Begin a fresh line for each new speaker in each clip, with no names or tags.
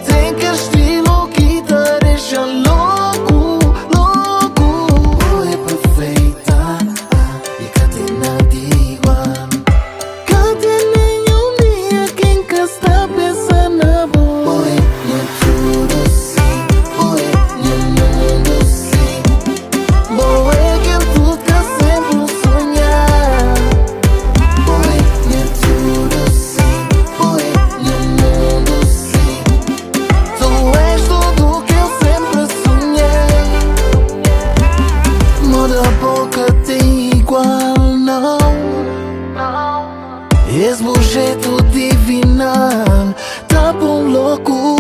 Tem que estilo que te deixa louco, louco. Boy, é perfeita e cá tem nada igual. Cá tem nenhum dia quem cá está pensando. Boy, é tudo sim. Boy, é mundo sim. Boy, é que tu tá sempre sonhar. Boy, é tudo sim. Boy, é mundo sim. Tu és tudo que eu sempre sonhei. Muda a boca tem igual, não. És o jeito divinal, tá bom louco.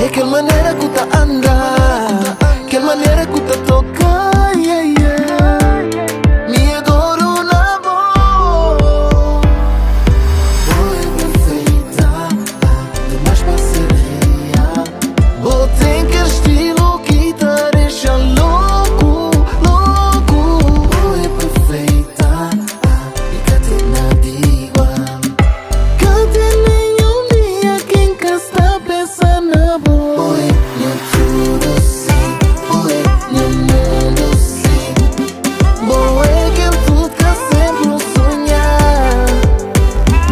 É aquela maneira que tá andar, aquela maneira que tá tocar, yeah, yeah. Me adoro na boa. Boa é perfeita, demais pra ser real. Boa tem que estilo que te deixa louco, louco. Boa é perfeita e cá tem nada igual. Cá tem nenhum dia quem cá está pensando. Boy, é tudo sim. Boy, é mundo sim. Boy, é que tu tá sempre sonhar.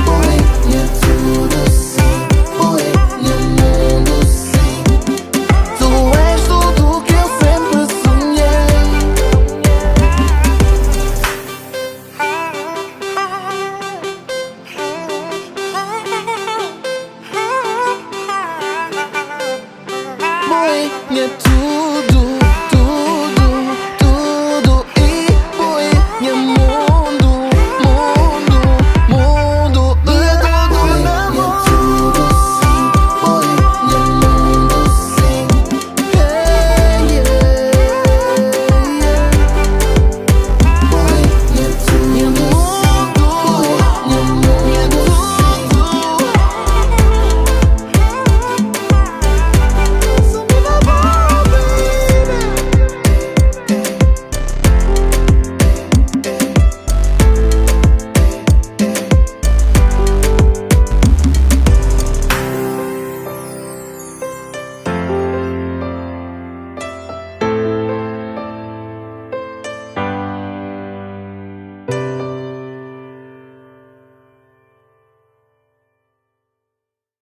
Boy, é tudo sim. Boy, é mundo sim. Tu és tudo que eu sempre sonhei. Boy, é tudo.